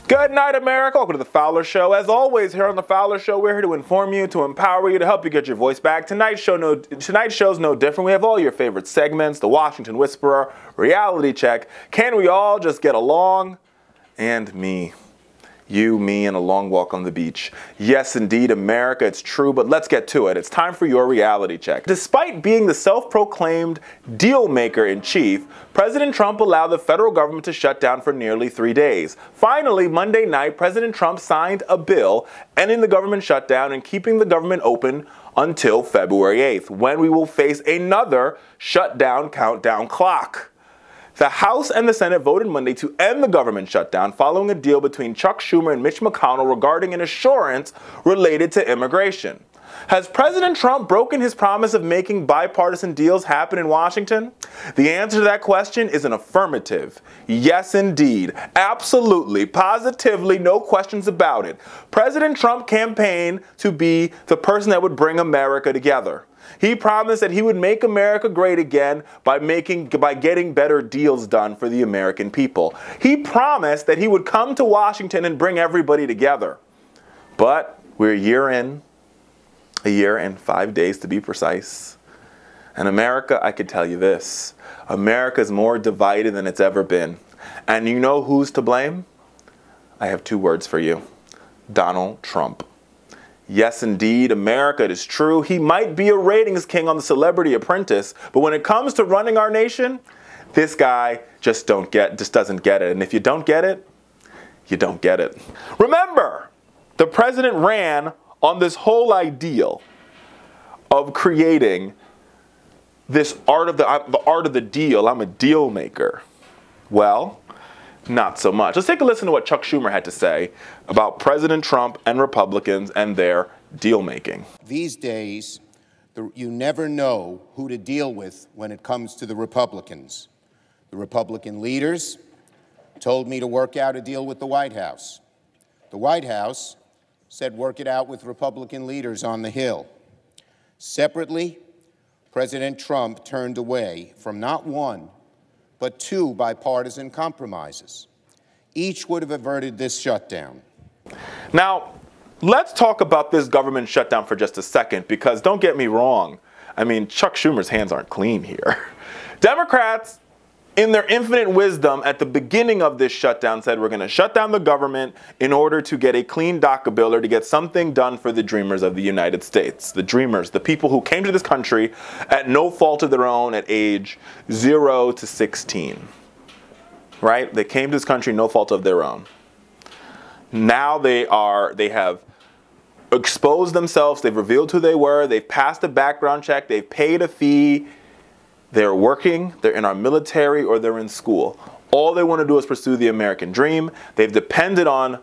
Good night, America. Welcome to the Fowler Show. As always, here on the Fowler Show, we're here to inform you, to empower you, to help you get your voice back. Tonight's show's no different. We have all your favorite segments: the Washington Whisperer, Reality Check, Can We All Just Get Along, and me. You, me, and a long walk on the beach. Yes, indeed, America, it's true, but let's get to it. It's time for your reality check. Despite being the self-proclaimed dealmaker in chief, President Trump allowed the federal government to shut down for nearly 3 days. Finally, Monday night, President Trump signed a bill ending the government shutdown and keeping the government open until February 8th, when we will face another shutdown countdown clock. The House and the Senate voted Monday to end the government shutdown following a deal between Chuck Schumer and Mitch McConnell regarding an assurance related to immigration. Has President Trump broken his promise of making bipartisan deals happen in Washington? The answer to that question is an affirmative. Yes, indeed. Absolutely. Positively. No questions about it. President Trump campaigned to be the person that would bring America together. He promised that he would make America great again by getting better deals done for the American people. He promised that he would come to Washington and bring everybody together. But we're a year and 5 days to be precise. And America, I could tell you this, America is more divided than it's ever been. And you know who's to blame? I have 2 words for you: Donald Trump. Yes, indeed, America, it is true. He might be a ratings king on The Celebrity Apprentice, but when it comes to running our nation, this guy just doesn't get it. And if you don't get it, you don't get it. Remember, the president ran on this whole ideal of creating this the art of the deal. I'm a deal maker. Well, not so much. Let's take a listen to what Chuck Schumer had to say about President Trump and Republicans and their deal making. These days, you never know who to deal with when it comes to the Republicans. The Republican leaders told me to work out a deal with the White House. The White House said work it out with Republican leaders on the Hill. Separately, President Trump turned away from not one, but 2 bipartisan compromises. Each would have averted this shutdown. Now, let's talk about this government shutdown for just a second, because don't get me wrong. I mean, Chuck Schumer's hands aren't clean here. Democrats, in their infinite wisdom at the beginning of this shutdown, said we're going to shut down the government in order to get a clean DACA bill or to get something done for the dreamers of the United States. The dreamers, the people who came to this country at no fault of their own at age 0 to 16. Right? They came to this country no fault of their own. Now they have exposed themselves, they've revealed who they were, they've passed a background check, they've paid a fee. They're working, they're in our military, or they're in school. All they want to do is pursue the American dream. They've depended on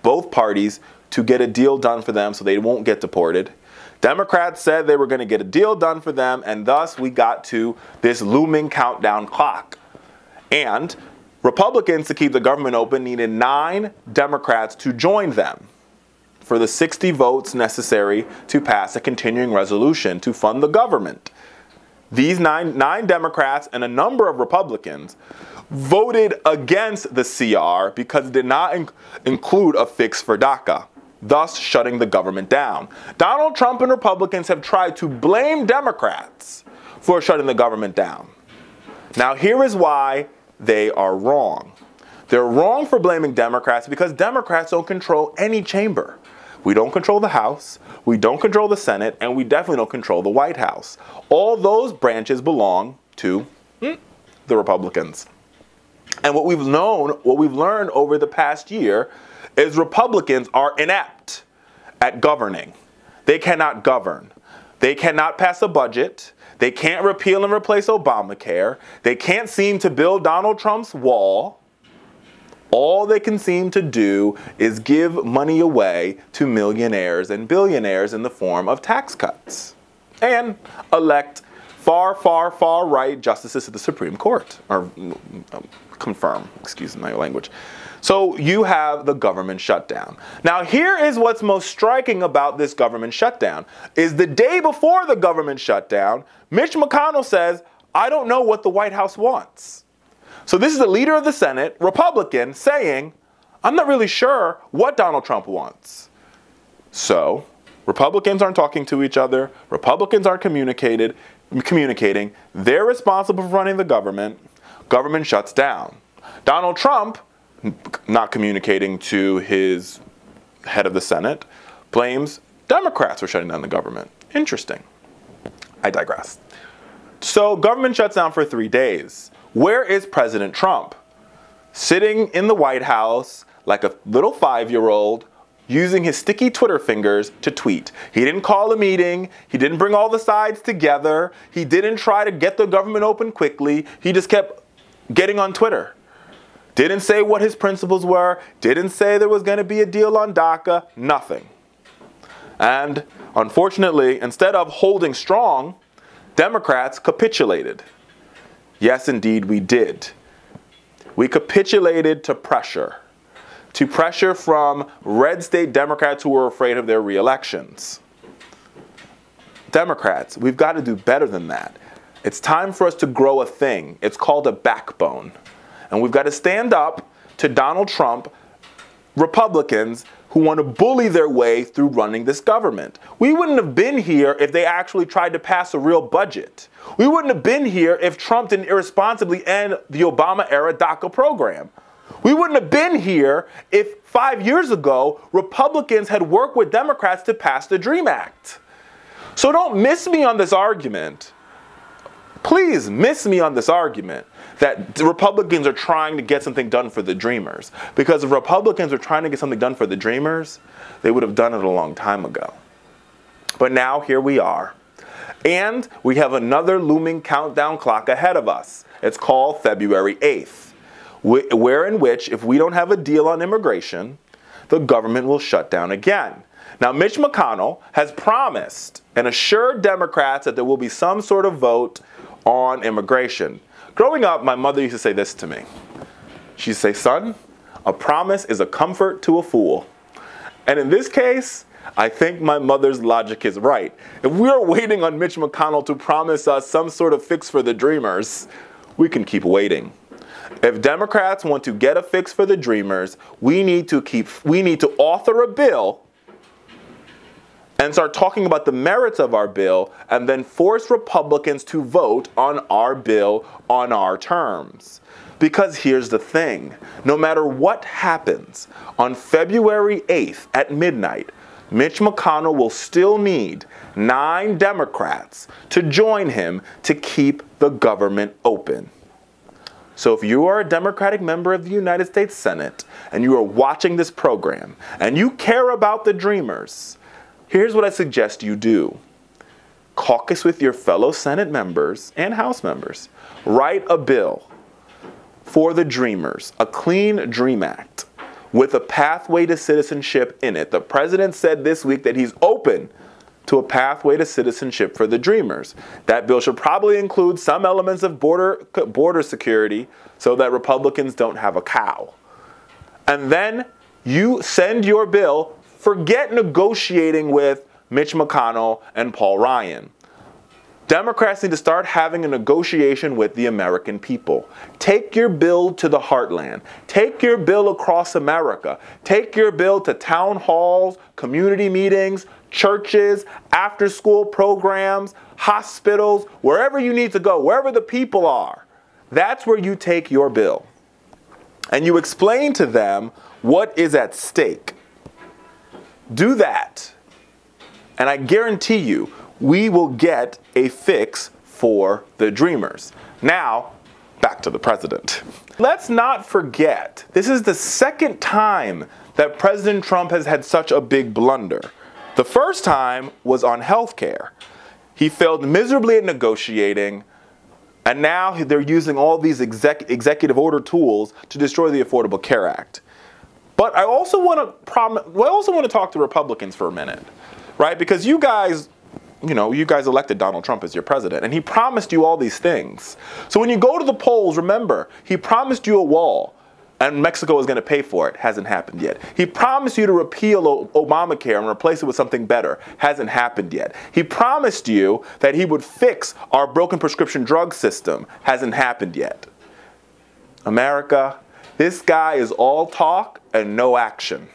both parties to get a deal done for them so they won't get deported. Democrats said they were going to get a deal done for them, and thus we got to this looming countdown clock. And Republicans, to keep the government open, needed 9 Democrats to join them for the 60 votes necessary to pass a continuing resolution to fund the government. These nine Democrats and a number of Republicans voted against the CR because it did not include a fix for DACA, thus shutting the government down. Donald Trump and Republicans have tried to blame Democrats for shutting the government down. Now, here is why they are wrong. They're wrong for blaming Democrats because Democrats don't control any chamber. We don't control the House, we don't control the Senate, and we definitely don't control the White House. All those branches belong to the Republicans. And what we've learned over the past year is Republicans are inept at governing. They cannot govern. They cannot pass a budget. They can't repeal and replace Obamacare. They can't seem to build Donald Trump's wall. All they can seem to do is give money away to millionaires and billionaires in the form of tax cuts and elect far, far, far right justices to the Supreme Court, or confirm, excuse my language. So you have the government shutdown. Now here is what's most striking about this government shutdown is the day before the government shutdown, Mitch McConnell says, I don't know what the White House wants. So this is the leader of the Senate, Republican, saying, I'm not really sure what Donald Trump wants. So, Republicans aren't talking to each other. Republicans aren't communicating. They're responsible for running the government. Government shuts down. Donald Trump, not communicating to his head of the Senate, blames Democrats for shutting down the government. Interesting. I digress. So government shuts down for 3 days. Where is President Trump? Sitting in the White House like a little 5-year-old, using his sticky Twitter fingers to tweet. He didn't call a meeting. He didn't bring all the sides together. He didn't try to get the government open quickly. He just kept getting on Twitter. Didn't say what his principles were. Didn't say there was going to be a deal on DACA. Nothing. And unfortunately, instead of holding strong, Democrats capitulated. Yes, indeed, we did. We capitulated to pressure from red state Democrats who were afraid of their re-elections. Democrats, we've got to do better than that. It's time for us to grow a thing. It's called a backbone. And we've got to stand up to Donald Trump, Republicans who want to bully their way through running this government. We wouldn't have been here if they actually tried to pass a real budget. We wouldn't have been here if Trump didn't irresponsibly end the Obama-era DACA program. We wouldn't have been here if 5 years ago, Republicans had worked with Democrats to pass the DREAM Act. So don't miss me on this argument. Please miss me on this argument that the Republicans are trying to get something done for the Dreamers. Because if Republicans are trying to get something done for the Dreamers, they would have done it a long time ago. But now here we are. And we have another looming countdown clock ahead of us. It's called February 8th, in which, if we don't have a deal on immigration, the government will shut down again. Now, Mitch McConnell has promised and assured Democrats that there will be some sort of vote on immigration. Growing up, my mother used to say this to me. She'd say, son, a promise is a comfort to a fool. And in this case, I think my mother's logic is right. If we're waiting on Mitch McConnell to promise us some sort of fix for the Dreamers, we can keep waiting. If Democrats want to get a fix for the Dreamers, we need to author a bill and start talking about the merits of our bill, and then force Republicans to vote on our bill on our terms. Because here's the thing, no matter what happens, on February 8th at midnight, Mitch McConnell will still need 9 Democrats to join him to keep the government open. So if you are a Democratic member of the United States Senate, and you are watching this program, and you care about the Dreamers, here's what I suggest you do. Caucus with your fellow Senate members and House members. Write a bill for the Dreamers, a clean DREAM Act with a pathway to citizenship in it. The president said this week that he's open to a pathway to citizenship for the Dreamers. That bill should probably include some elements of border security so that Republicans don't have a cow. And then you send your bill. Forget negotiating with Mitch McConnell and Paul Ryan. Democrats need to start having a negotiation with the American people. Take your bill to the heartland. Take your bill across America. Take your bill to town halls, community meetings, churches, after-school programs, hospitals, wherever you need to go, wherever the people are. That's where you take your bill. And you explain to them what is at stake. Do that, and I guarantee you, we will get a fix for the Dreamers. Now, back to the president. Let's not forget, this is the second time that President Trump has had such a big blunder. The first time was on health care. He failed miserably at negotiating, and now they're using all these executive order tools to destroy the Affordable Care Act. But I also want to talk to Republicans for a minute, right? Because you guys elected Donald Trump as your president, and he promised you all these things. So when you go to the polls, remember, he promised you a wall, and Mexico is going to pay for it. Hasn't happened yet. He promised you to repeal Obamacare and replace it with something better. Hasn't happened yet. He promised you that he would fix our broken prescription drug system. Hasn't happened yet. America, This guy is all talk and no action.